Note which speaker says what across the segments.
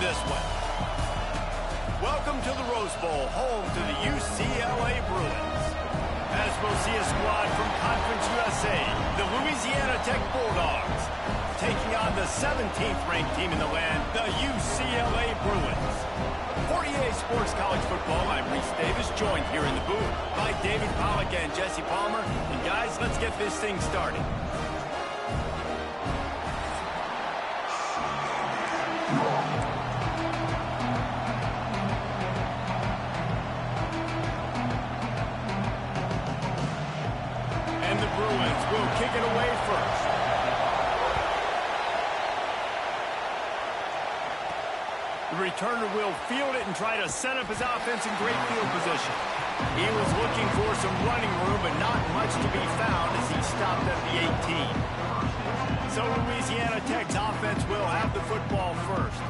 Speaker 1: this one. Welcome to the Rose Bowl, home to the UCLA Bruins. As we'll see a squad from Conference USA, the Louisiana Tech Bulldogs, taking on the 17th ranked team in the land, the UCLA Bruins. For EA Sports College Football, I'm Reese Davis, joined here in the booth by David Pollack and Jesse Palmer. And guys, let's get this thing started. And the Bruins will kick it away first. The returner will field it and try to set up his offense in great field position. He was looking for some running room, but not much to be found as he stopped at the 18. So Louisiana Tech's offense will have the football first.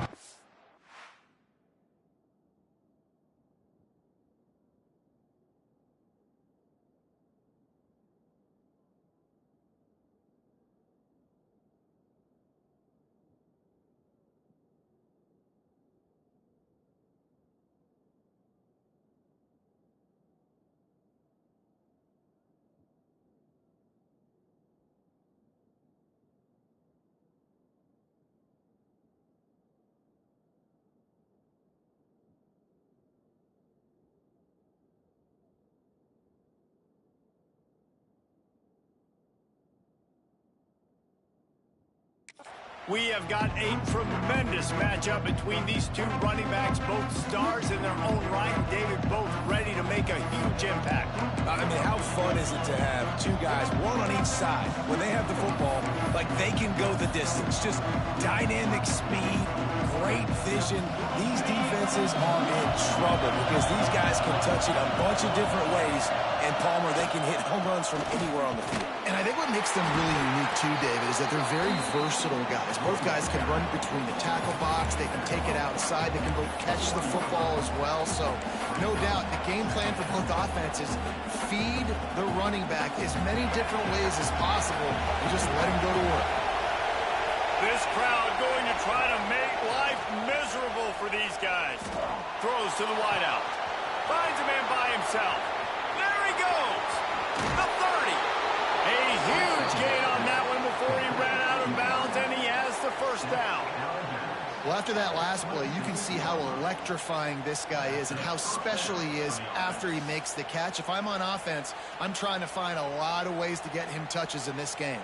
Speaker 1: We have got a tremendous matchup between these two running backs, both stars in their own right, and David, both ready to make a huge impact.
Speaker 2: I mean, how fun is it to have two guys, one on each side, when they have the football, like they can go the distance. Just dynamic speed, great vision. These defenses are in trouble because these guys can touch it a bunch of different ways, and Palmer, they can hit home runs from anywhere on the field.
Speaker 3: And I think what makes them really unique too, David, is that they're very versatile guys. Both guys can run between the tackle box. They can take it outside. They can both catch the football as well. So, no doubt, the game plan for both offenses, feed the running back as many different ways as possible and just let him go to work.
Speaker 1: This crowd going to try to make life miserable for these guys. Throws to the wideout. Finds a man by himself. There he goes. The 30. A huge gain on that one before he ran out of bounds, and he has the first down.
Speaker 3: Well, after that last play, you can see how electrifying this guy is and how special he is after he makes the catch. If I'm on offense, I'm trying to find a lot of ways to get him touches in this game.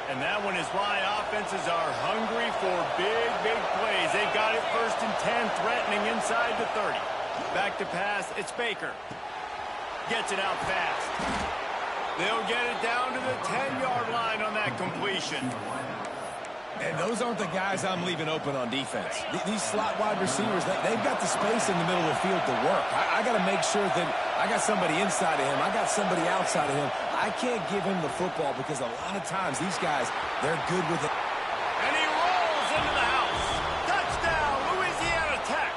Speaker 1: And that one is why offenses are hungry for big, big plays. They've got it 1st and 10, threatening inside the 30. Back to pass, it's Baker. Gets it out fast. They'll get it down to the 10-yard line on that completion.
Speaker 2: And those aren't the guys I'm leaving open on defense. These slot wide receivers, they've got the space in the middle of the field to work. I got to make sure that I got somebody inside of him. I got somebody outside of him. I can't give him the football because a lot of times these guys, they're good with it.
Speaker 1: And he rolls into the house. Touchdown, Louisiana Tech.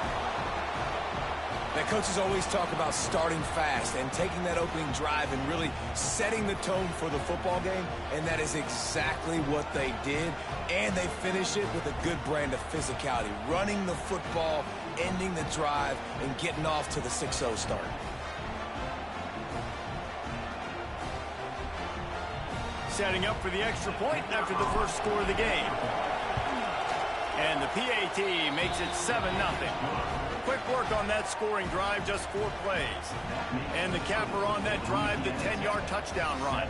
Speaker 2: Now, coaches always talk about starting fast and taking that opening drive and really setting the tone for the football game, and that is exactly what they did. And they finish it with a good brand of physicality, running the football, ending the drive, and getting off to the 6-0 start.
Speaker 1: Setting up for the extra point after the first score of the game. And the PAT makes it 7-0. Quick work on that scoring drive, just 4 plays. And the capper on that drive, the 10-yard touchdown run.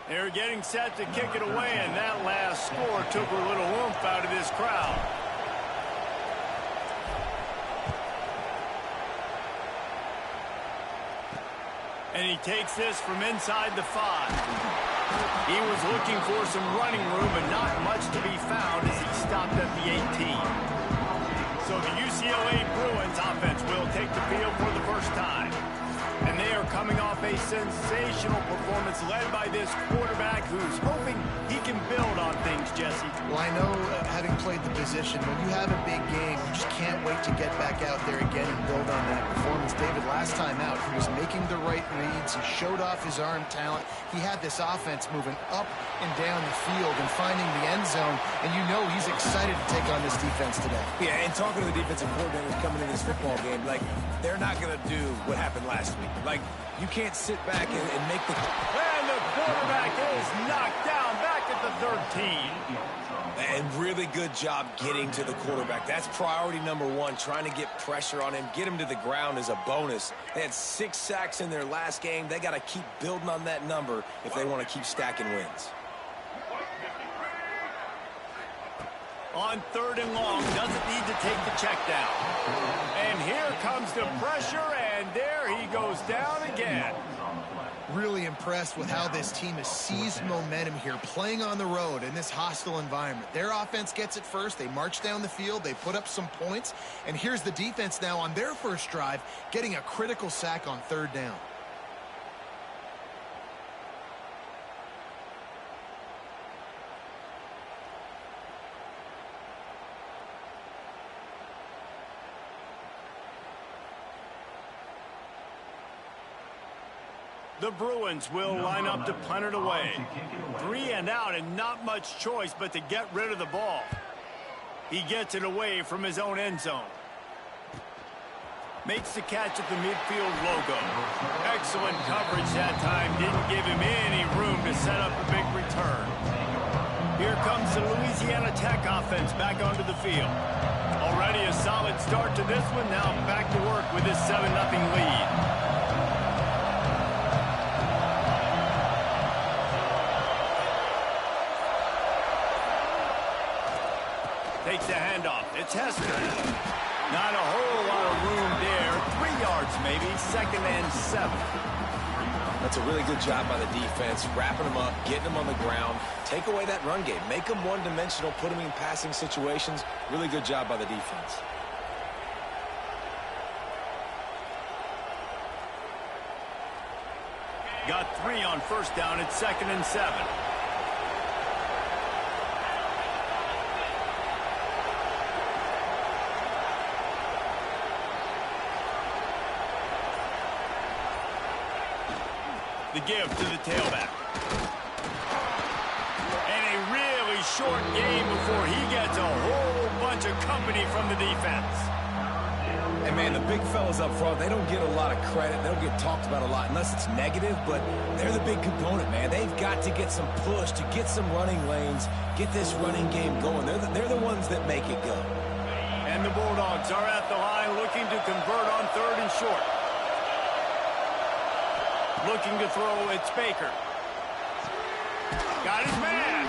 Speaker 1: They're getting set to kick it away, and that last score took a little oomph out of this crowd. And he takes this from inside the 5. He was looking for some running room, but not much to be found as he stopped at the 18. So the UCLA Bruins offense will take the field for the first time. And they are coming off a sensational performance led by this quarterback who's hoping he can build on things, Jesse.
Speaker 3: Well, I know, having played the position, when you have a big game, you just can't wait to get back out there again and build on that performance. David, last time out, he was making the right reads. He showed off his arm talent. He had this offense moving up and down the field and finding the end zone. And you know he's excited to take on this defense today.
Speaker 2: Yeah, and talking to the defensive coordinators coming in this football game, like, they're not going to do what happened last week. Like, you can't sit back and make the...
Speaker 1: And the quarterback is knocked down back at the 13.
Speaker 2: And really good job getting to the quarterback. That's priority number 1, trying to get pressure on him. Get him to the ground as a bonus. They had 6 sacks in their last game. They got to keep building on that number if they want to keep stacking wins.
Speaker 1: On 3rd and long, doesn't need to take the check down. And here comes the pressure, and there he goes down again.
Speaker 3: Really impressed with how this team has seized momentum here, playing on the road in this hostile environment. Their offense gets it first. They march down the field. They put up some points. And here's the defense now on their first drive, getting a critical sack on 3rd down.
Speaker 1: The Bruins will line up to punt it away. 3 and out, and not much choice but to get rid of the ball. He gets it away from his own end zone. Makes the catch at the midfield logo. Excellent coverage that time. Didn't give him any room to set up a big return. Here comes the Louisiana Tech offense back onto the field. Already a solid start to this one. Now back to work with this 7-0 lead. Takes the handoff. It's Hester. Not a whole lot of room there. 3 yards maybe. 2nd and 7.
Speaker 2: That's a really good job by the defense, wrapping them up, getting them on the ground. Take away that run game. Make them one-dimensional, put them in passing situations. Really good job by the defense.
Speaker 1: Got 3 on 1st down. It's 2nd and 7. The give to the tailback. And a really short game before he gets a whole bunch of company from the defense.
Speaker 2: And, man, the big fellas up front, they don't get a lot of credit. They don't get talked about a lot unless it's negative, but they're the big component, man. They've got to get some push, to get some running lanes, get this running game going. They're the ones that make it go.
Speaker 1: And the Bulldogs are at the line looking to convert on 3rd and short. Looking to throw, it's Baker. Got his man.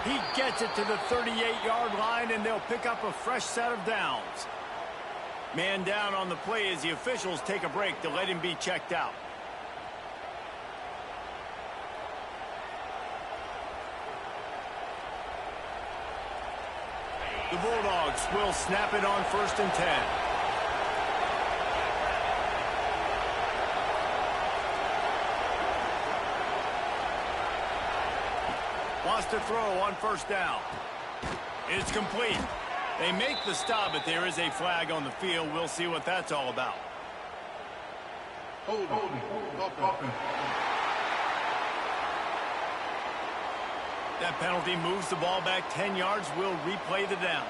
Speaker 1: He gets it to the 38-yard line, and they'll pick up a fresh set of downs. Man down on the play as the officials take a break to let him be checked out. The Bulldogs will snap it on 1st and 10. Wants to throw on 1st down. It's complete. They make the stop, but there is a flag on the field. We'll see what that's all about.
Speaker 4: Hold.
Speaker 1: That penalty moves the ball back 10 yards. We'll replay the down.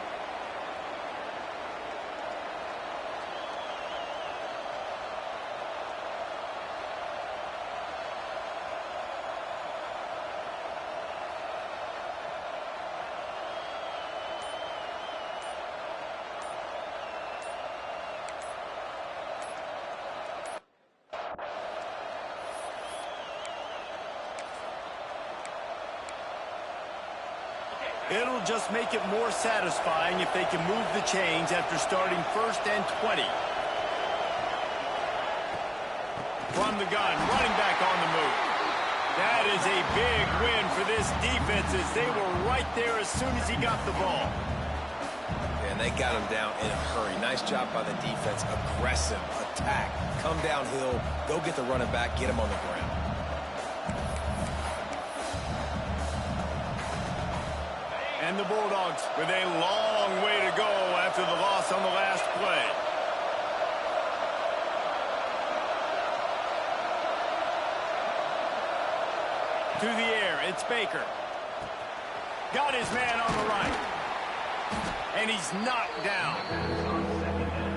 Speaker 1: It'll just make it more satisfying if they can move the chains after starting 1st and 20. From the gun, running back on the move. That is a big win for this defense as they were right there as soon as he got the ball.
Speaker 2: And they got him down in a hurry. Nice job by the defense. Aggressive attack. Come downhill. Go get the running back. Get him on the ground.
Speaker 1: And the Bulldogs with a long way to go after the loss on the last play. To the air, it's Baker. Got his man on the right. And he's knocked down.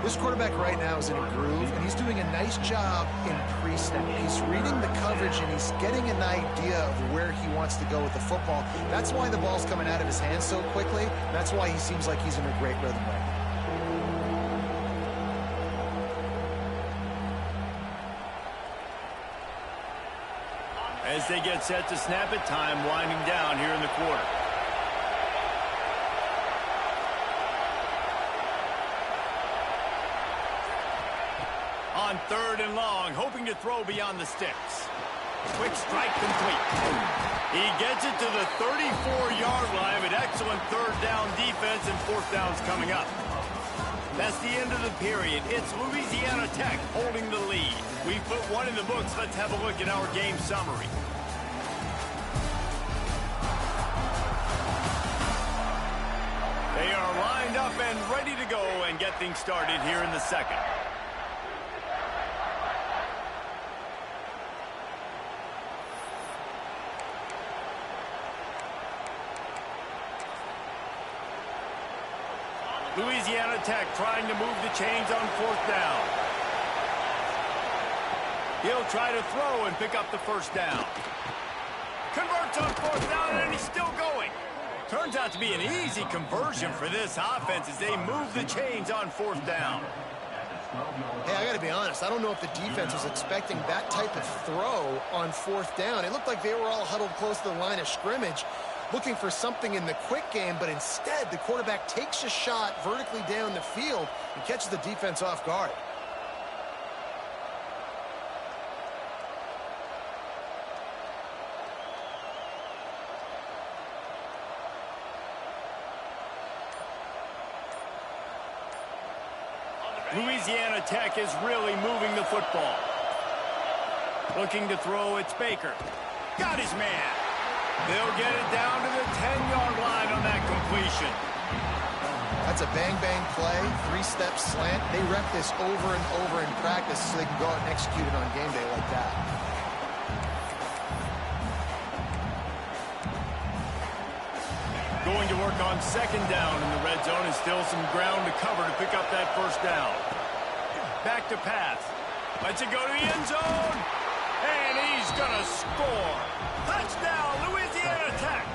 Speaker 3: This quarterback right now is in a groove, and he's doing a nice job in pre-snap. He's reading the coverage, and he's getting an idea of where he wants to go with the football. That's why the ball's coming out of his hands so quickly. That's why he seems like he's in a great rhythm right now.
Speaker 1: As they get set to snap it, time winding down here in the quarter. On 3rd and long, hoping to throw beyond the sticks. Quick strike complete. He gets it to the 34-yard line with excellent 3rd down defense, and 4th down's coming up. That's the end of the period. It's Louisiana Tech holding the lead. We've put one in the books. Let's have a look at our game summary. They are lined up and ready to go and get things started here in the second. Louisiana Tech trying to move the chains on 4th down. He'll try to throw and pick up the 1st down. Converts on 4th down, and he's still going. Turns out to be an easy conversion for this offense as they move the chains on 4th down.
Speaker 3: Hey, I got to be honest. I don't know if the defense was expecting that type of throw on 4th down. It looked like they were all huddled close to the line of scrimmage, looking for something in the quick game, but instead the quarterback takes a shot vertically down the field and catches the defense off guard.
Speaker 1: Louisiana Tech is really moving the football. Looking to throw, it's Baker. Got his man. They'll get it down to the 10-yard line on that completion.
Speaker 3: That's a bang-bang play, 3-step slant. They rep this over and over in practice so they can go out and execute it on game day like that.
Speaker 1: Going to work on 2nd down in the red zone, and still some ground to cover to pick up that 1st down. Back to pass. Lets it go to the end zone. And he's going to score. Touchdown, Louisiana Tech.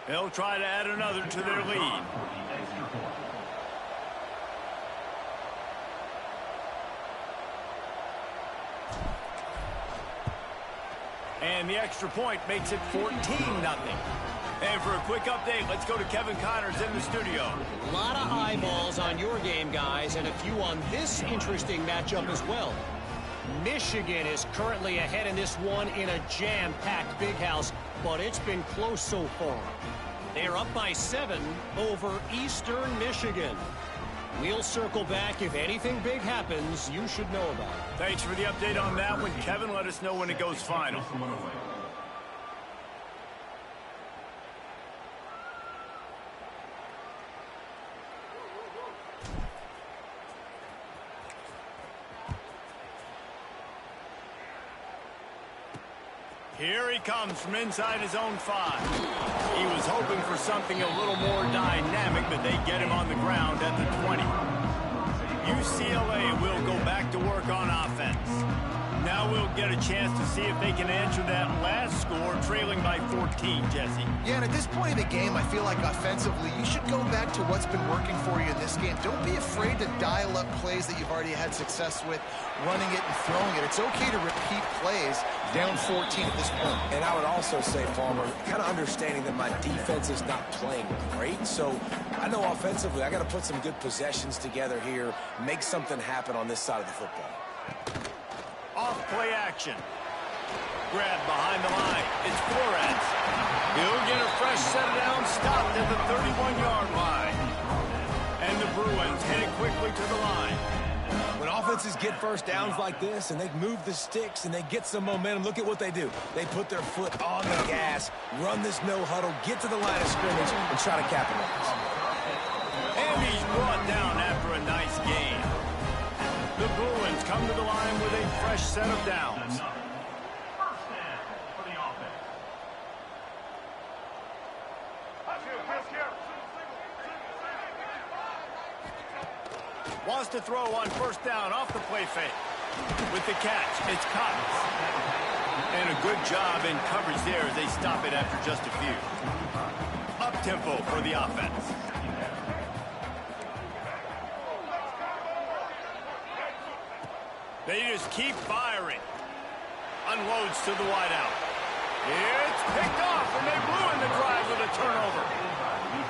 Speaker 1: They'll try to add another to their lead. And the extra point makes it 14-0. And for a quick update, let's go to Kevin Connors in the studio.
Speaker 4: A lot of eyeballs on your game, guys, and a few on this interesting matchup as well. Michigan is currently ahead in this one in a jam-packed big house, but it's been close so far. They're up by 7 over Eastern Michigan. We'll circle back. If anything big happens, you should know about it.
Speaker 1: Thanks for the update on that one, Kevin. Let us know when it goes final. Here he comes from inside his own 5. He was hoping for something a little more dynamic, but they get him on the ground at the 20. UCLA will go back to work on offense. Now we'll get a chance to see if they can answer that last score, trailing by 14, Jesse.
Speaker 3: Yeah, and at this point in the game, I feel like offensively, you should go back to what's been working for you in this game. Don't be afraid to dial up plays that you've already had success with, running it and throwing it. It's okay to repeat plays down 14 at this point.
Speaker 2: And I would also say, Farmer, kind of understanding that my defense is not playing great, so I know offensively I got to put some good possessions together here, make something happen on this side of the football.
Speaker 1: Off play action. Grab behind the line. It's Flores. He'll get a fresh set of downs stopped at the 31-yard line. And the Bruins headed quickly to the line.
Speaker 2: When offenses get first downs like this and they move the sticks and they get some momentum, look at what they do. They put their foot on the gas, run this no huddle, get to the line of scrimmage, and try to capitalize.
Speaker 1: And he's brought down after a nice game. The Bruins come to the line with a fresh set of downs. Wants to throw on first down off the play fake. With the catch, it's Cobbs. And a good job in coverage there as they stop it after just a few. Up-tempo for the offense. They just keep firing. Unloads to the wideout. It's picked off, and they ruin the drive with a turnover.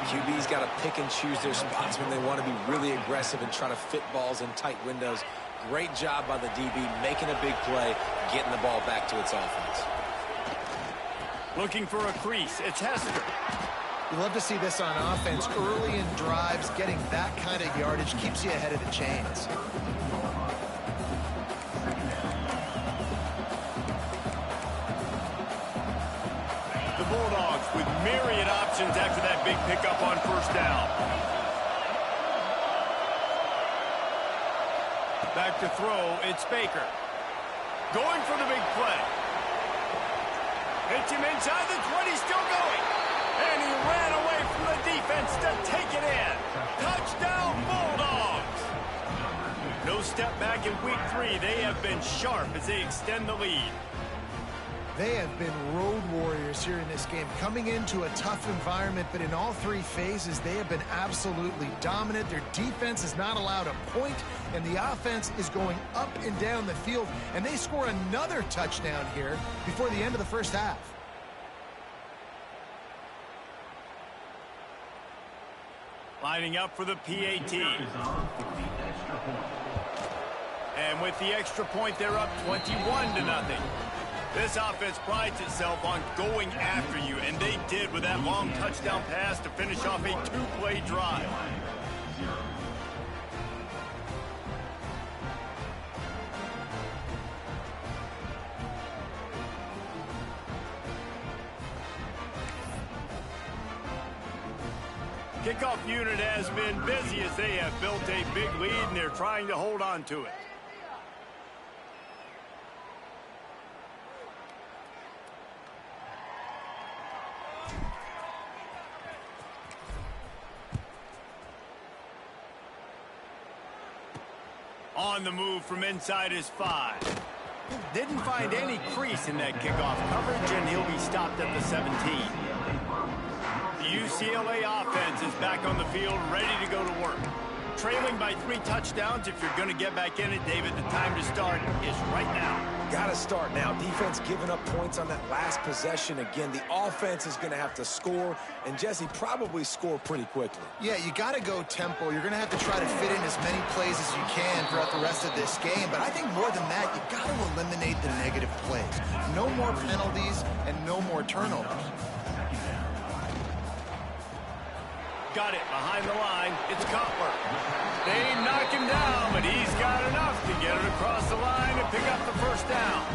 Speaker 2: QB's got to pick and choose their spots when they want to be really aggressive and try to fit balls in tight windows. Great job by the DB making a big play, getting the ball back to its offense.
Speaker 1: Looking for a crease. It's Hester.
Speaker 3: You love to see this on offense. Early in drives, getting that kind of yardage keeps you ahead of the chains.
Speaker 1: The Bulldogs with myriad options after that big pickup on first down. Back to throw, it's Baker. Going for the big play. Hits him inside the 20, still going. And he ran away from the defense to take it in. Touchdown, Bulldogs. No step back in week 3. They have been sharp as they extend the lead.
Speaker 3: They have been road warriors here in this game, coming into a tough environment, but in all 3 phases, they have been absolutely dominant. Their defense is not allowed a point, and the offense is going up and down the field, and they score another touchdown here before the end of the first half.
Speaker 1: Lining up for the PAT. And with the extra point, they're up 21-0. This offense prides itself on going after you, and they did with that long touchdown pass to finish off a 2-play drive. Kickoff unit has been busy as they have built a big lead, and they're trying to hold on to it. On the move from inside his 5. Didn't find any crease in that kickoff coverage, and he'll be stopped at the 17. The UCLA offense is back on the field, ready to go to work. Trailing by 3 touchdowns. If you're going to get back in it, David, the time to start is right now.
Speaker 2: Got to start now. Defense giving up points on that last possession. Again, the offense is going to have to score, and Jesse probably score pretty quickly.
Speaker 3: Yeah, you got to go tempo. You're going to have to try to fit in as many plays as you can throughout the rest of this game. But I think more than that, you got to eliminate the negative plays. No more penalties and no more turnovers.
Speaker 1: Got it behind the line. It's Cutler. They knock him down, but he's got enough to get it across the line and pick up the first down.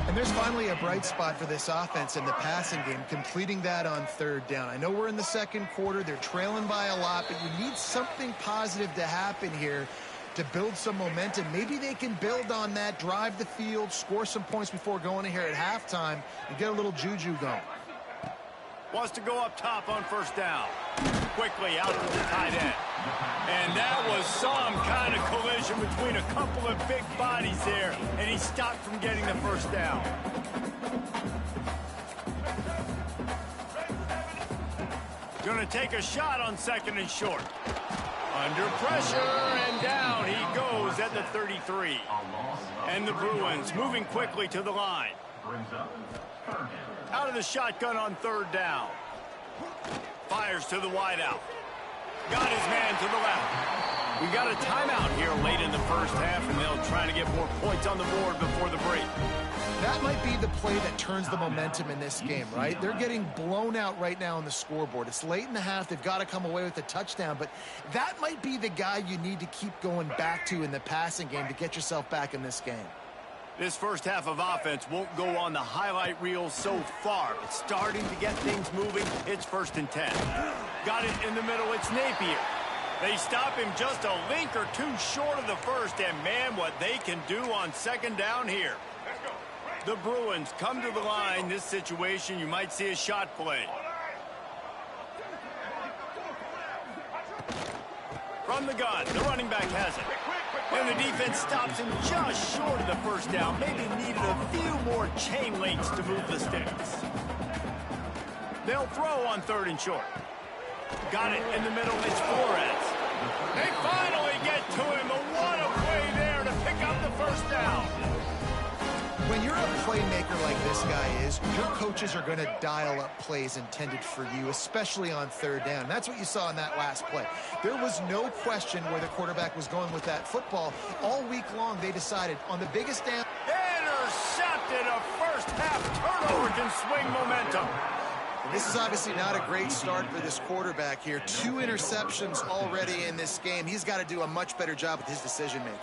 Speaker 3: And there's finally a bright spot for this offense in the passing game, completing that on 3rd down. I know we're in the 2nd quarter. They're trailing by a lot, but you need something positive to happen here to build some momentum. Maybe they can build on that, drive the field, score some points before going in here at halftime, and get a little juju going.
Speaker 1: Wants to go up top on first down. Quickly out to the tight end. And that was some kind of collision between a couple of big bodies there, and he stopped from getting the first down. Going to take a shot on 2nd and short. Under pressure, and down he goes at the 33. And the Bruins moving quickly to the line. Out of the shotgun on 3rd down. Fires to the wideout. Got his man to the left. We got a timeout here late in the first half, and they'll try to get more points on the board before the break.
Speaker 3: That might be the play that turns the momentum in this game, right? They're getting blown out right now on the scoreboard. It's late in the half. They've got to come away with a touchdown, but that might be the guy you need to keep going back to in the passing game to get yourself back in this game.
Speaker 1: This first half of offense won't go on the highlight reel so far, but starting to get things moving. It's 1st and 10. Got it in the middle. It's Napier. They stop him just a link or two short of the first, and man, what they can do on 2nd down here. The Bruins come to the line. This situation, you might see a shot play. From the gun, the running back has it. And the defense stops him just short of the first down. Maybe needed a few more chain links to move the sticks. They'll throw on 3rd and short. Got it in the middle. It's Flores. They finally get to him. What a play there to pick up the first down.
Speaker 3: When you're a playmaker like this guy is, your coaches are going to dial up plays intended for you, especially on 3rd down. That's what you saw in that last play. There was no question where the quarterback was going with that football. All week long, they decided on the biggest down.
Speaker 1: Intercepted. A first half turnover can swing momentum.
Speaker 3: And this is obviously not a great start for this quarterback here. 2 interceptions already in this game. He's got to do a much better job with his decision-making.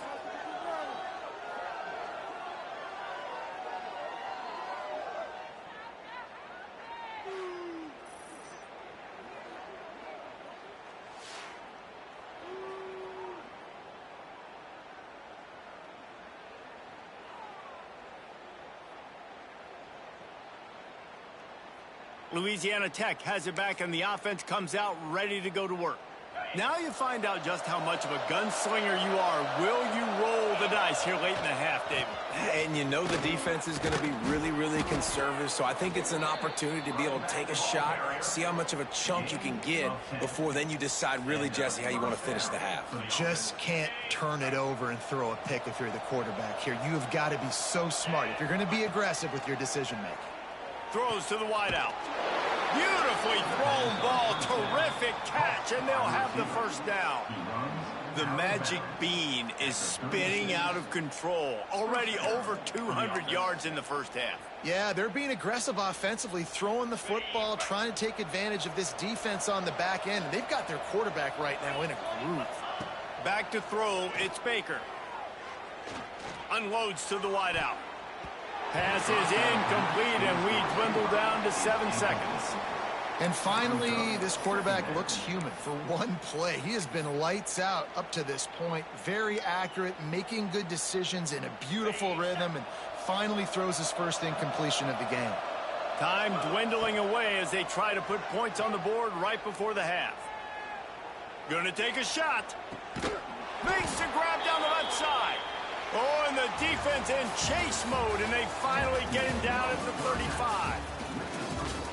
Speaker 1: Louisiana Tech has it back, and the offense comes out ready to go to work. Now you find out just how much of a gunslinger you are. Will you roll the dice here late in the half, David?
Speaker 2: And you know the defense is going to be really, really conservative, so I think it's an opportunity to be able to take a shot, see how much of a chunk you can get before then you decide really, Jesse, how you want to finish the half.
Speaker 3: You just can't turn it over and throw a pick if you're the quarterback here. You have got to be so smart if you're going to be aggressive with your decision-making.
Speaker 1: Throws to the wideout. Beautifully thrown ball. Terrific catch, and they'll have the first down. The magic bean is spinning out of control. Already over 200 yards in the first half.
Speaker 3: Yeah, they're being aggressive offensively, throwing the football, trying to take advantage of this defense on the back end. They've got their quarterback right now in a groove.
Speaker 1: Back to throw. It's Baker. Unloads to the wideout. Pass is incomplete, and we dwindle down to 7 seconds.
Speaker 3: And finally, this quarterback looks human for one play. He has been lights out up to this point. Very accurate, making good decisions in a beautiful rhythm, and finally throws his first incompletion of the game.
Speaker 1: Time dwindling away as they try to put points on the board right before the half. Going to take a shot. Makes the grab down the left side. Oh, and the defense in chase mode, and they finally get him down at the 35.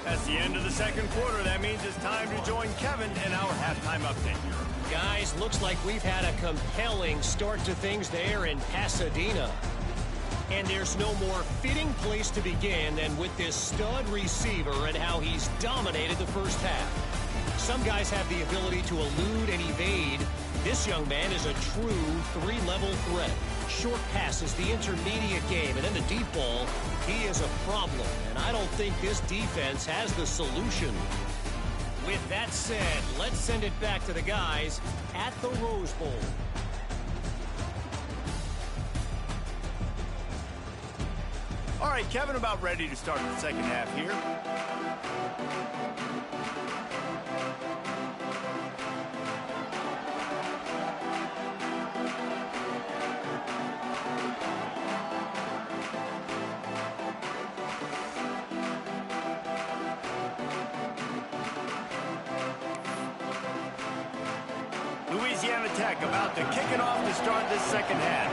Speaker 1: That's the end of the second quarter. That means it's time to join Kevin in our halftime update.
Speaker 4: Guys, looks like we've had a compelling start to things there in Pasadena. And there's no more fitting place to begin than with this stud receiver and how he's dominated the first half. Some guys have the ability to elude and evade. This young man is a true three-level threat. Short passes, the intermediate game, and then the deep ball, he is a problem. And I don't think this defense has the solution. With that said, let's send it back to the guys at the Rose Bowl.
Speaker 1: All right, Kevin, about ready to start the second half here. Louisiana Tech about to kick it off to start this second half.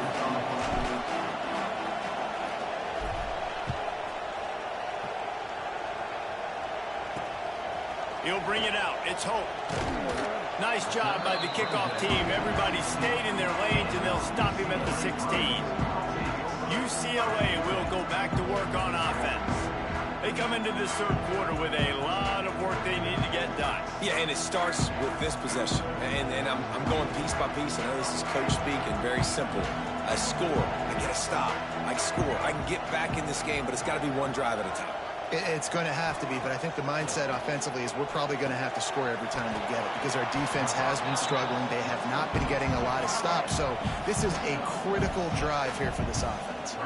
Speaker 1: He'll bring it out. It's Hope. Nice job by the kickoff team. Everybody stayed in their lanes, and they'll stop him at the 16. UCLA will go back to work on offense. They come into this third quarter with a lot of work they need to get done.
Speaker 2: Yeah, and it starts with this possession. And I'm going piece by piece. I know this is coach speak and very simple. I score. I get a stop. I score. I can get back in this game, but it's got to be one drive at a time.
Speaker 3: It's going to have to be, but I think the mindset offensively is we're probably going to have to score every time we get it because our defense has been struggling. They have not been getting a lot of stops, so this is a critical drive here for this offense.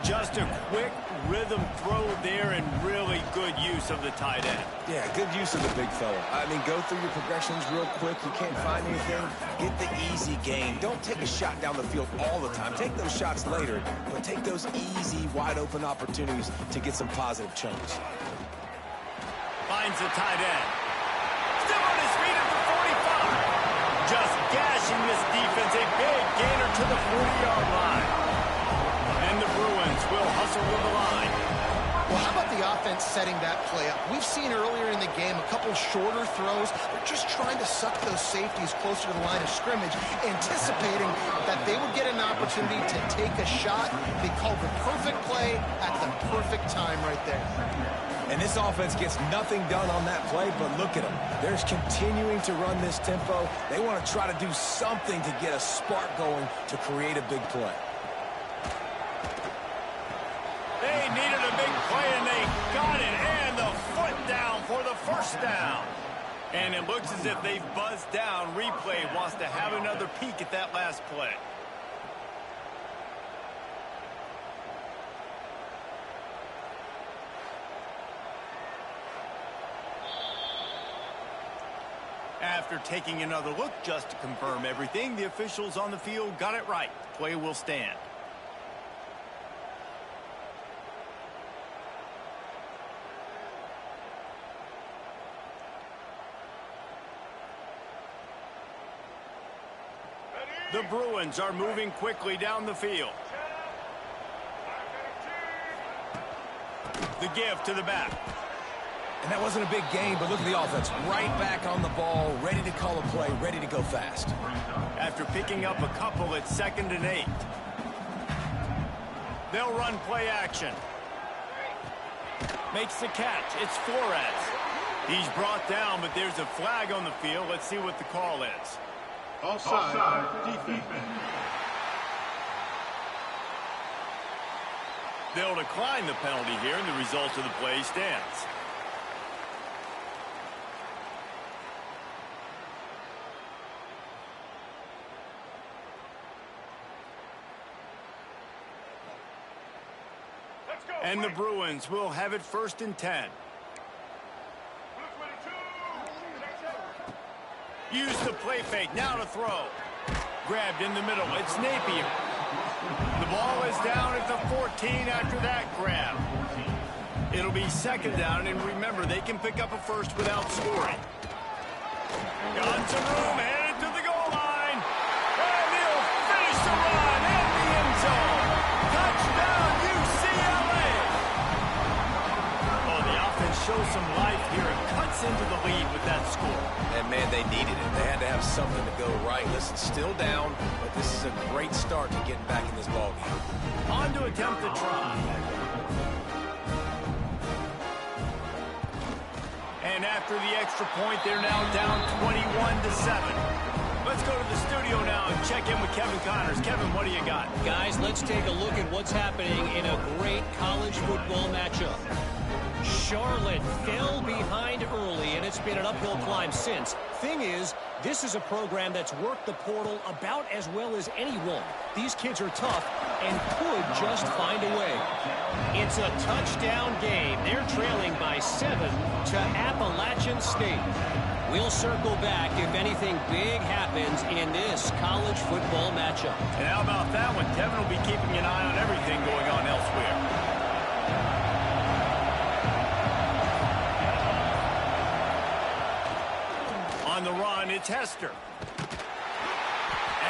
Speaker 1: Just a quick rhythm throw there and really good use of the tight end.
Speaker 2: Yeah, good use of the big fella. I mean, go through your progressions real quick. You can't find anything. Get the easy gain. Don't take a shot down the field all the time. Take those shots later, but take those easy, wide-open opportunities to get some positive chunks.
Speaker 1: Finds the tight end. Still on his feet at the 45. Just gashing this defense. A big gainer to the 40-yard line. And the Bruins will hustle to the line.
Speaker 3: Well, how about the offense setting that play up? We've seen earlier in the game a couple shorter throws. They're just trying to suck those safeties closer to the line of scrimmage, anticipating that they would get an opportunity to take a shot. They called the perfect play at the perfect time right there.
Speaker 2: And this offense gets nothing done on that play, but look at them. They're continuing to run this tempo. They want to try to do something to get a spark going to create a big play.
Speaker 1: They needed a big play, and they got it. And the foot down for the first down. And it looks as if they've buzzed down. Replay wants to have another peek at that last play. After taking another look just to confirm everything, the officials on the field got it right. Play will stand. The Bruins are moving quickly down the field. The give to the back.
Speaker 2: And that wasn't a big game, but look at the offense. Right back on the ball, ready to call a play, ready to go fast.
Speaker 1: After picking up a couple, it's 2nd and 8. They'll run play action. Makes the catch. It's Flores. He's brought down, but there's a flag on the field. Let's see what the call is.
Speaker 5: Offside, defense.
Speaker 1: They'll decline the penalty here, and the result of the play stands. And the Bruins will have it 1st and 10. Use the play fake. Now to throw. Grabbed in the middle. It's Napier. The ball is down at the 14 after that grab. It'll be 2nd down, and remember, they can pick up a first without scoring. Got some room, headed to the goal line. And he'll finish the run in the end zone. Touchdown, UCLA. Oh, the offense shows some life here and cuts into the lead with that score.
Speaker 2: And, man, they needed it. They had to have something to go right. Listen, still down, but this is a great start to getting back in this ballgame.
Speaker 1: On to attempt the try. And after the extra point, they're now down 21-7. Let's go to the studio now and check in with Kevin Connors. Kevin, what do you got?
Speaker 4: Guys, let's take a look at what's happening in a great college football matchup. Charlotte fell behind early, and it's been an uphill climb since. Thing is, this is a program that's worked the portal about as well as anyone. These kids are tough and could just find a way. It's a touchdown game. They're trailing by 7 to Appalachian State. We'll circle back if anything big happens in this college football matchup.
Speaker 1: And how about that one? Kevin will be keeping an eye on everything going on elsewhere. On the run, it's Hester.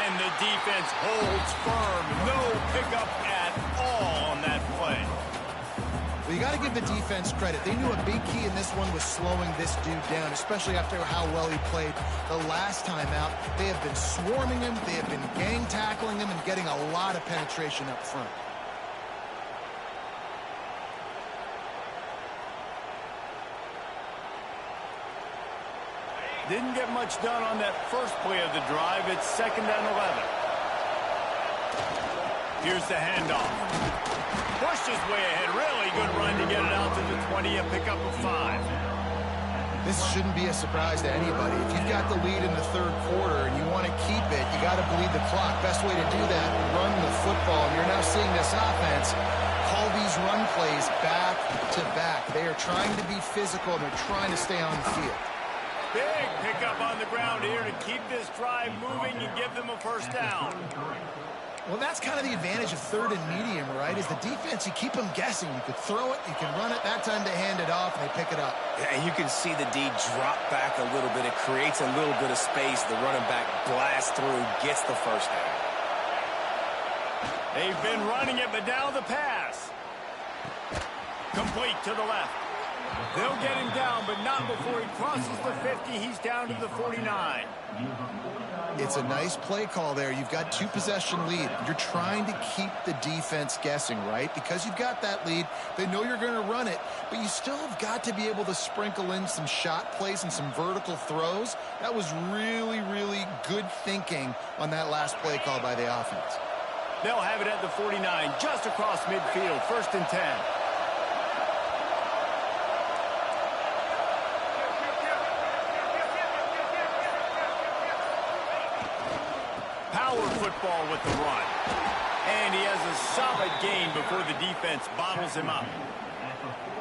Speaker 1: And the defense holds firm. No pickup at all on that play.
Speaker 3: Well, you got to give the defense credit. They knew a big key in this one was slowing this dude down, especially after how well he played the last time out. They have been swarming him. They have been gang tackling him and getting a lot of penetration up front.
Speaker 1: Didn't get much done on that first play of the drive. It's 2nd and 11. Here's the handoff. Pushed his way ahead. Really good run to get it out to the 20, a pickup of 5.
Speaker 3: This shouldn't be a surprise to anybody. If you've got the lead in the third quarter and you want to keep it, you got to bleed the clock. Best way to do that, run the football. And you're now seeing this offense call these run plays back to back. They are trying to be physical, and they're trying to stay on the field.
Speaker 1: Big pickup on the ground here to keep this drive moving and give them a first down.
Speaker 3: Well, that's kind of the advantage of third and medium, right? Is the defense, you keep them guessing. You could throw it, you can run it. That time they hand it off, and they pick it up.
Speaker 2: Yeah, and you can see the D drop back a little bit. It creates a little bit of space. The running back blasts through, gets the first down.
Speaker 1: They've been running it, but now the pass. Complete to the left. They'll get him down, but not before he crosses the 50. He's down to the 49.
Speaker 3: It's a nice play call there. You've got 2-possession lead. You're trying to keep the defense guessing, right? Because you've got that lead, they know you're going to run it, but you still have got to be able to sprinkle in some shot plays and some vertical throws. That was really, really good thinking on that last play call by the offense.
Speaker 1: They'll have it at the 49, just across midfield, 1st and 10. Power football with the run. And he has a solid gain before the defense bottles him up.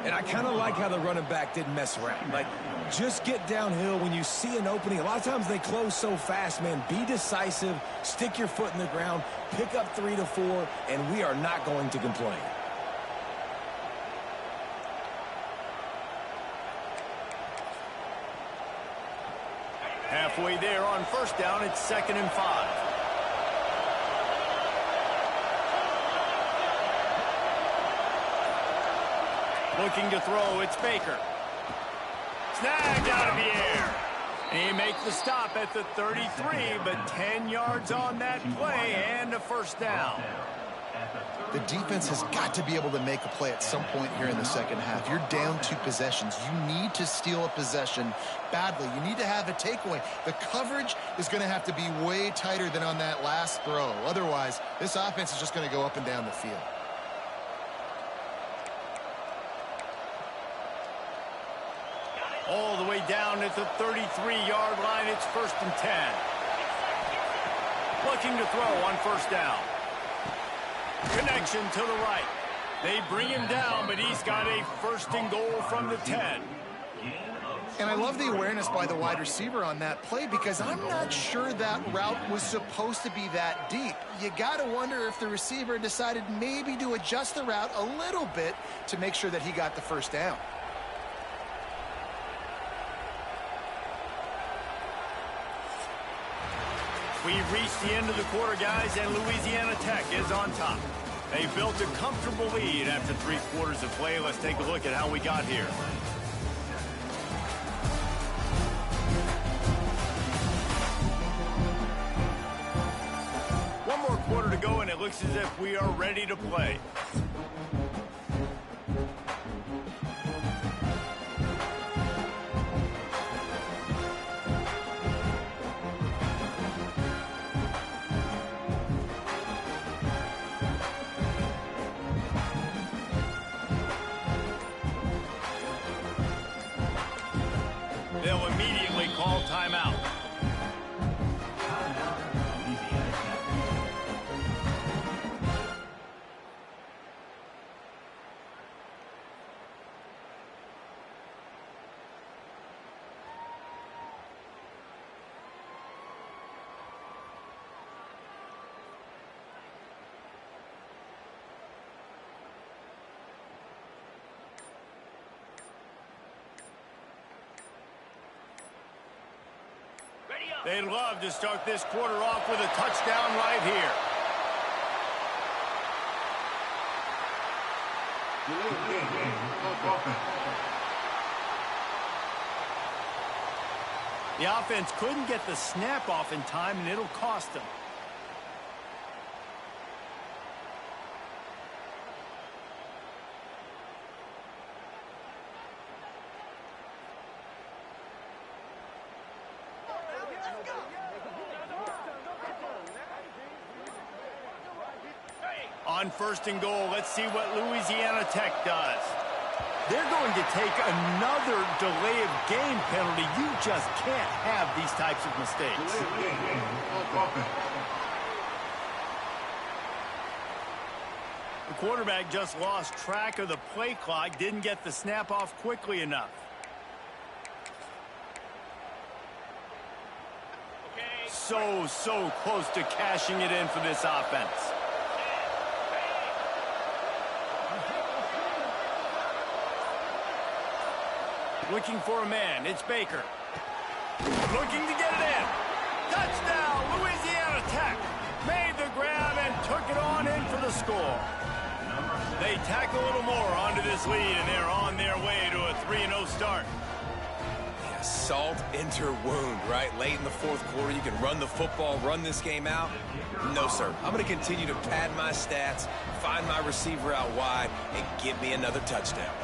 Speaker 2: And I kind of like how the running back didn't mess around. Like, just get downhill when you see an opening. A lot of times they close so fast, man. Be decisive, stick your foot in the ground, pick up 3 to 4, and we are not going to complain.
Speaker 1: Halfway there on first down, it's 2nd and 5. Looking to throw, it's Baker. Snagged out of the air. He makes the stop at the 33, but 10 yards on that play and a first down.
Speaker 3: The defense has got to be able to make a play at some point here in the second half. You're down 2 possessions. You need to steal a possession badly. You need to have a takeaway. The coverage is going to have to be way tighter than on that last throw. Otherwise, this offense is just going to go up and down the field.
Speaker 1: All the way down at the 33-yard line, it's 1st and 10. Looking to throw on first down. Connection to the right. They bring him down, but he's got a 1st and goal from the 10.
Speaker 3: And I love the awareness by the wide receiver on that play because I'm not sure that route was supposed to be that deep. You got to wonder if the receiver decided maybe to adjust the route a little bit to make sure that he got the first down.
Speaker 1: We've reached the end of the quarter, guys, and Louisiana Tech is on top. They built a comfortable lead after 3 quarters of play. Let's take a look at how we got here. One more quarter to go, and it looks as if we are ready to play. They'll immediately call timeout. They'd love to start this quarter off with a touchdown right here. The offense couldn't get the snap off in time, and it'll cost them. On 1st and goal, let's see what Louisiana Tech does. They're going to take another delay of game penalty. You just can't have these types of mistakes. The quarterback just lost track of the play clock, didn't get the snap off quickly enough. So close to cashing it in for this offense. Looking for a man. It's Baker. Looking to get it in. Touchdown, Louisiana Tech. Made the grab and took it on in for the score. They tack a little more onto this lead, and they're on their way to a 3-0 start.
Speaker 2: Yeah, salt enter wound, right? Late in the 4th quarter, you can run the football, run this game out. No, sir. I'm going to continue to pad my stats, find my receiver out wide, and give me another touchdown.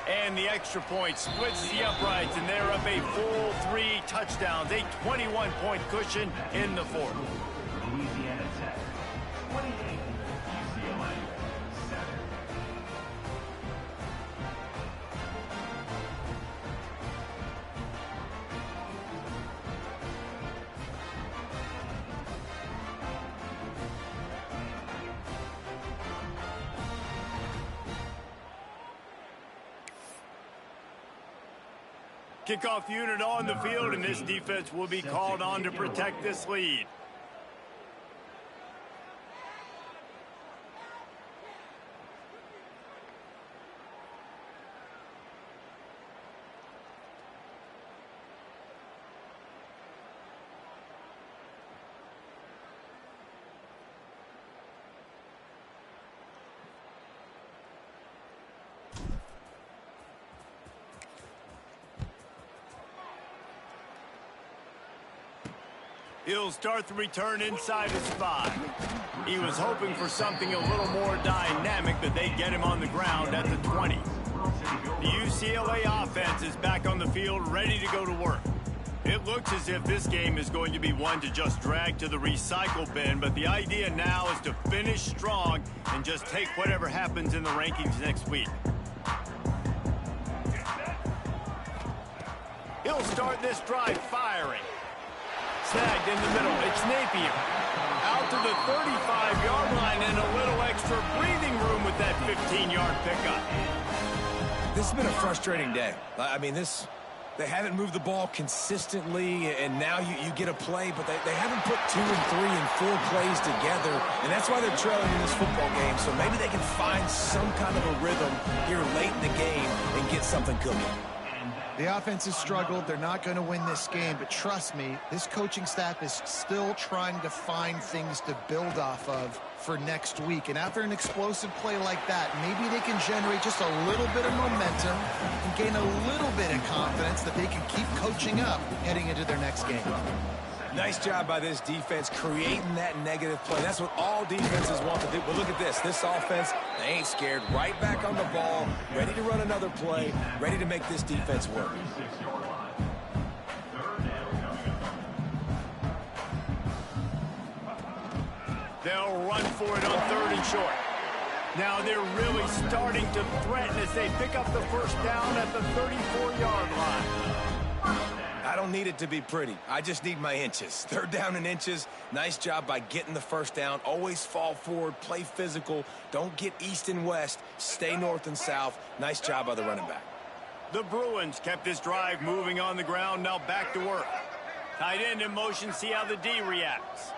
Speaker 1: And the extra point splits the uprights, and they're up a full 3 touchdowns, a 21-point cushion in the 4th.
Speaker 6: Louisiana Tech, 28, UCLA, 7.
Speaker 1: Kickoff unit on the field, and this defense will be called on to protect this lead. He'll start the return inside his 5. He was hoping for something a little more dynamic, but they get him on the ground at the 20. The UCLA offense is back on the field, ready to go to work. It looks as if this game is going to be one to just drag to the recycle bin, but the idea now is to finish strong and just take whatever happens in the rankings next week. He'll start this drive firing. Snagged in the middle. It's Napier. Out to the 35-yard line and a little extra breathing room with that 15-yard pickup.
Speaker 2: This has been a frustrating day. I mean, they haven't moved the ball consistently, and now you get a play, but they haven't put 2 and 3 and 4 plays together, and that's why they're trailing in this football game. So maybe they can find some kind of a rhythm here late in the game and get something cooking.
Speaker 3: The offense has struggled. They're not going to win this game, but trust me, this coaching staff is still trying to find things to build off of for next week. And after an explosive play like that, maybe they can generate just a little bit of momentum and gain a little bit of confidence that they can keep coaching up heading into their next game.
Speaker 2: Nice job by this defense creating that negative play. That's what all defenses want to do. But look at this. This offense, they ain't scared. Right back on the ball, ready to run another play, ready to make this defense work.
Speaker 1: They'll run for it on 3rd and short. Now they're really starting to threaten as they pick up the first down at the 34-yard line.
Speaker 2: I don't need it to be pretty. I just need my inches. 3rd down and inches. Nice job by getting the first down. Always fall forward, play physical. Don't get east and west. Stay north and south. Nice job by the running back.
Speaker 1: The Bruins kept this drive moving on the ground. Now back to work. Tight end in motion, see how the D reacts.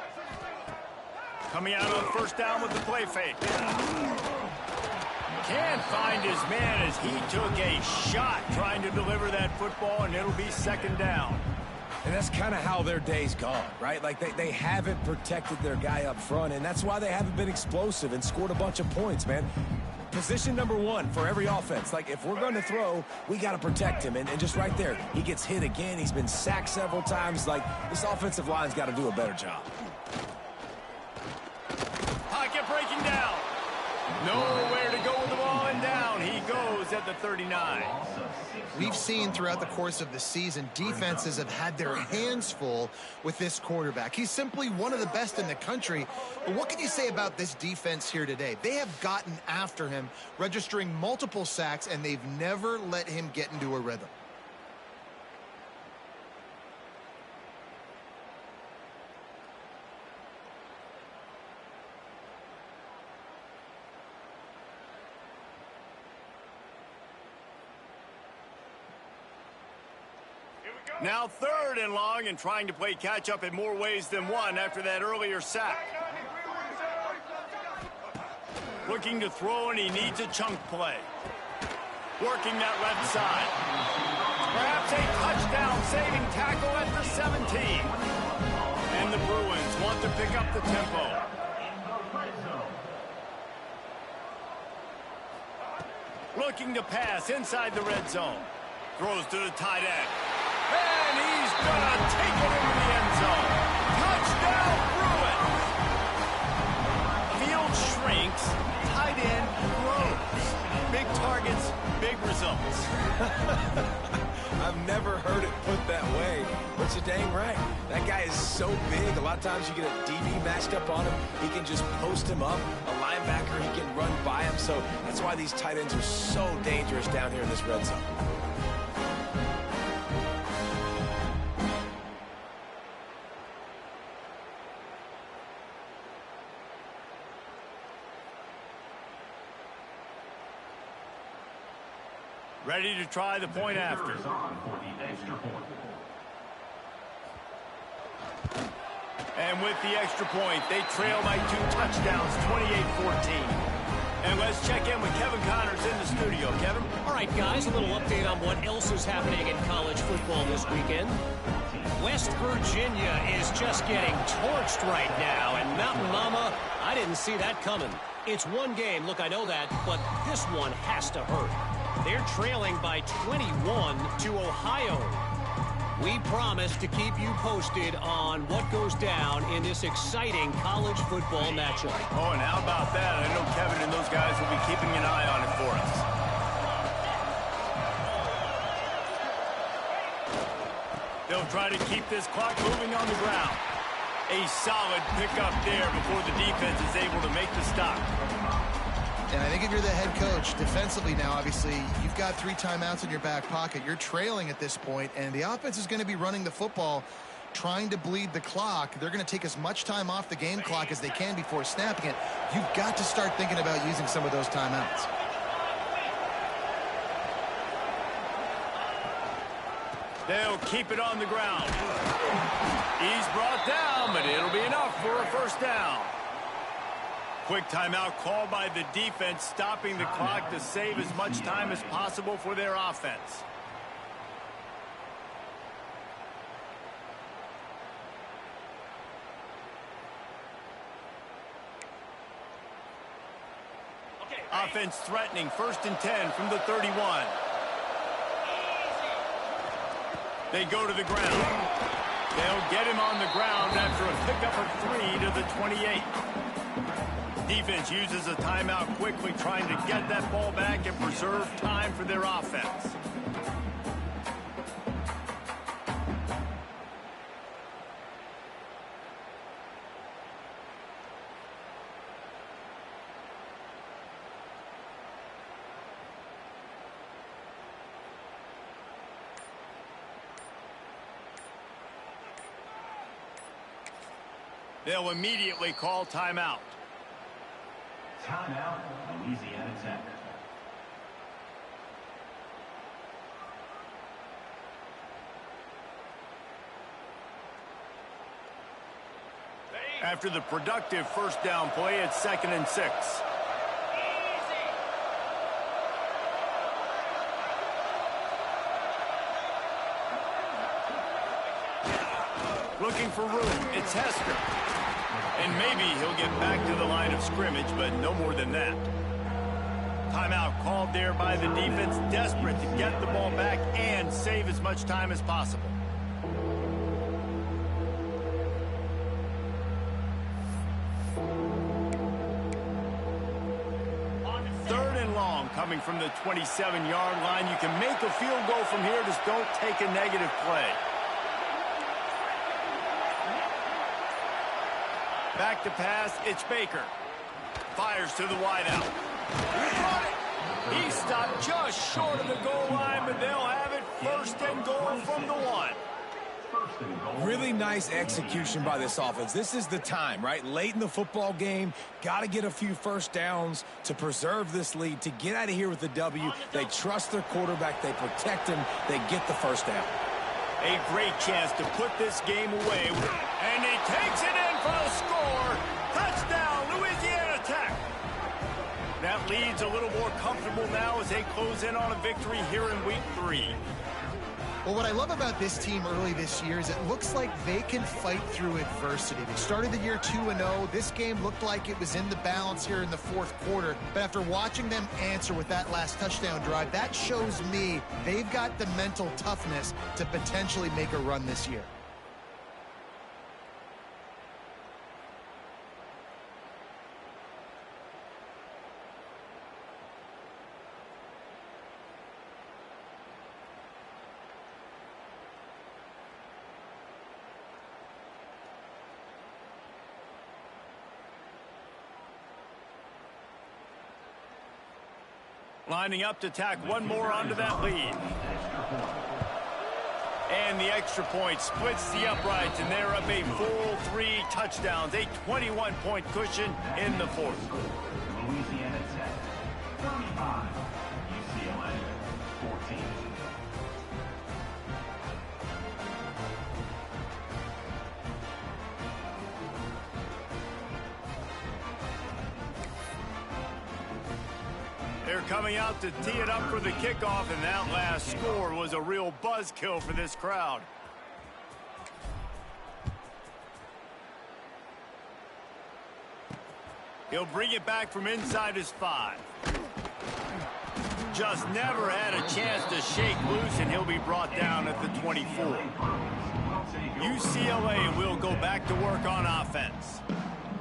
Speaker 1: Coming out on first down with the play fake. Can't find his man as he took a shot trying to deliver that football, and it'll be second down.
Speaker 2: And that's kind of how their day's gone, right? Like, they haven't protected their guy up front, and that's why they haven't been explosive and scored a bunch of points, man. Position number one for every offense. Like, if we're going to throw, we got to protect him. And just right there, he gets hit again. He's been sacked several times. Like, this offensive line's got to do a better job.
Speaker 1: Pocket breaking down. Nowhere to go with the ball, and down he goes at the 39.
Speaker 3: We've seen throughout the course of the season, defenses have had their hands full with this quarterback. He's simply one of the best in the country. But what can you say about this defense here today? They have gotten after him, registering multiple sacks, and they've never let him get into a rhythm.
Speaker 1: Now third and long, and trying to play catch-up in more ways than one after that earlier sack. Looking to throw, and he needs a chunk play. Working that left side. Perhaps a touchdown-saving tackle at the 17. And the Bruins want to pick up the tempo. Looking to pass inside the red zone. Throws to the tight end. And he's gonna take it into the end zone. Touchdown, Bruins! Field shrinks, tight end grows. Big targets, big results.
Speaker 2: I've never heard it put that way, but you're dang right. That guy is so big. A lot of times you get a DB matched up on him. He can just post him up. A linebacker, he can run by him. So that's why these tight ends are so dangerous down here in this red zone.
Speaker 1: Ready to try the point after. And with the extra point, they trail by 2 touchdowns, 28-14. And let's check in with Kevin Connors in the studio. Kevin?
Speaker 4: All right, guys, a little update on what else is happening in college football this weekend. West Virginia is just getting torched right now, and Mountain Mama, I didn't see that coming. It's one game, look, I know that, but this one has to hurt. They're trailing by 21 to Ohio. We promise to keep you posted on what goes down in this exciting college football matchup.
Speaker 1: Oh, and how about that? I know Kevin and those guys will be keeping an eye on it for us. They'll try to keep this clock moving on the ground. A solid pickup there before the defense is able to make the stop.
Speaker 3: And I think if you're the head coach, defensively now, obviously, you've got 3 timeouts in your back pocket. You're trailing at this point, and the offense is going to be running the football, trying to bleed the clock. They're going to take as much time off the game clock as they can before snapping it. You've got to start thinking about using some of those timeouts.
Speaker 1: They'll keep it on the ground. He's brought down, but it'll be enough for a first down. Quick timeout called by the defense, stopping the clock to save as much time as possible for their offense. Offense threatening, 1st and 10 from the 31. They go to the ground. They'll get him on the ground after a pickup of 3 to the 28. Defense uses a timeout quickly, trying to get that ball back and preserve time for their offense. They'll immediately call timeout.
Speaker 6: Timeout, Louisiana Tech.
Speaker 1: After the productive first down play, it's 2nd and 6. Looking for room, it's Hester. And maybe he'll get back to the line of scrimmage, but no more than that. Timeout called there by the defense, desperate to get the ball back and save as much time as possible. Coming from the 27-yard line. You can make a field goal from here, just don't take a negative play. Back to pass, it's Baker. Fires to the wideout. He stopped just short of the goal line, but they'll have it 1st and goal from the 1.
Speaker 2: Really nice execution by this offense. This is the time, right? Late in the football game, got to get a few first downs to preserve this lead, to get out of here with the W. They trust their quarterback. They protect him. They get the first down.
Speaker 1: A great chance to put this game away. And he takes it in for the score. Touchdown, Louisiana Tech. That lead's a little more comfortable now as they close in on a victory here in week 3.
Speaker 3: Well, what I love about this team early this year is it looks like they can fight through adversity. They started the year 2-0. This game looked like it was in the balance here in the 4th quarter. But after watching them answer with that last touchdown drive, that shows me they've got the mental toughness to potentially make a run this year.
Speaker 1: Lining up to tack one more onto that lead. And the extra point splits the uprights, and they're up a full 3 touchdowns, a 21-point cushion in the 4th.
Speaker 6: Louisiana Tech, 35. UCLA, 14.
Speaker 1: They're coming out to tee it up for the kickoff, and that last score was a real buzzkill for this crowd. He'll bring it back from inside his 5. Just never had a chance to shake loose, and he'll be brought down at the 24. UCLA will go back to work on offense.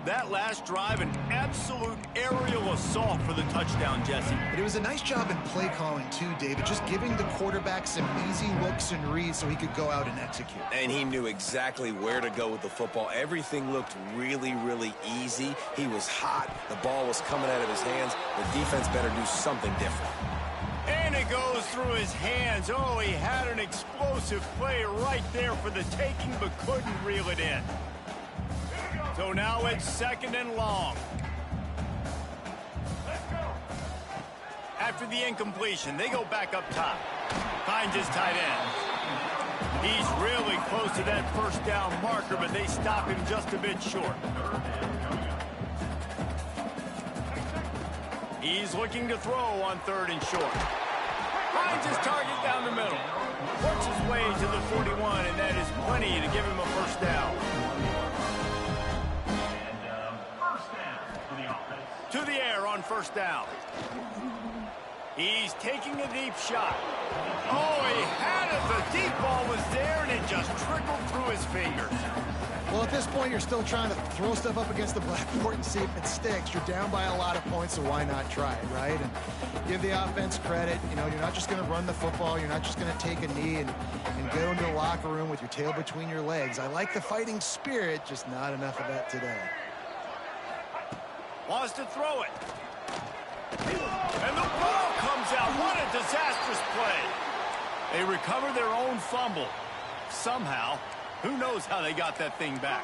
Speaker 1: That last drive, an absolute aerial assault for the touchdown, Jesse.
Speaker 3: But it was a nice job in play calling, too, David, just giving the quarterback some easy looks and reads so he could go out and execute.
Speaker 2: And he knew exactly where to go with the football. Everything looked really, really easy. He was hot. The ball was coming out of his hands. The defense better do something different.
Speaker 1: And it goes through his hands. Oh, he had an explosive play right there for the taking, but couldn't reel it in. So now it's 2nd and long. After the incompletion, they go back up top. Finds his tight end. He's really close to that first down marker, but they stop him just a bit short. He's looking to throw on 3rd and short. Finds his target down the middle. Works his way to the 41, and that is plenty to give him a first down. To the air on 1st down. He's taking a deep shot. Oh, he had it. The deep ball was there, and it just trickled through his fingers.
Speaker 3: Well, at this point, you're still trying to throw stuff up against the blackboard and see if it sticks. You're down by a lot of points, so why not try it, right? And give the offense credit. You know, you're not just going to run the football. You're not just going to take a knee and go into the locker room with your tail between your legs. I like the fighting spirit, just not enough of that today.
Speaker 1: Wants to throw it. And the ball comes out. What a disastrous play. They recover their own fumble. Somehow. Who knows how they got that thing back.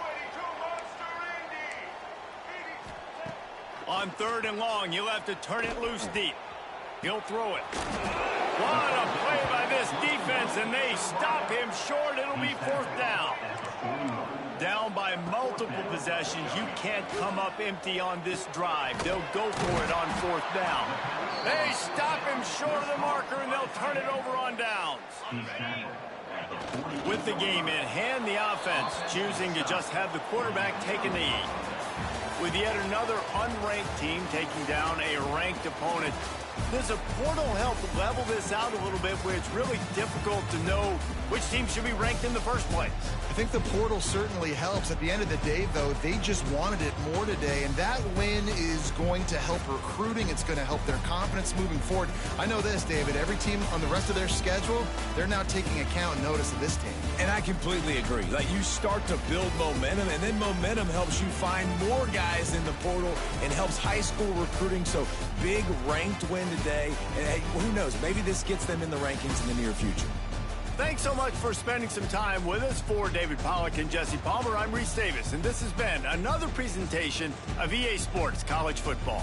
Speaker 1: On 3rd and long, you'll have to turn it loose deep. He'll throw it. What a play by this defense, and they stop him short. It'll be 4th down. Down by multiple possessions. You can't come up empty on this drive. They'll go for it on 4th down. They stop him short of the marker, and they'll turn it over on downs. With the game in hand, the offense choosing to just have the quarterback take a knee. With yet another unranked team taking down a ranked opponent, does a portal help level this out a little bit where it's really difficult to know which team should be ranked in the first place?
Speaker 3: I think the portal certainly helps. At the end of the day, though, they just wanted it more today, and that win is going to help recruiting. It's going to help their confidence moving forward. I know this, David, every team on the rest of their schedule, they're now taking account and notice of this team.
Speaker 2: And I completely agree. Like, you start to build momentum, and then momentum helps you find more guys in the portal and helps high school recruiting. So big ranked win today, and hey, who knows, maybe this gets them in the rankings in the near future.
Speaker 1: Thanks so much for spending some time with us. For David Pollack and Jesse Palmer, I'm Reese Davis, and this has been another presentation of EA Sports College Football.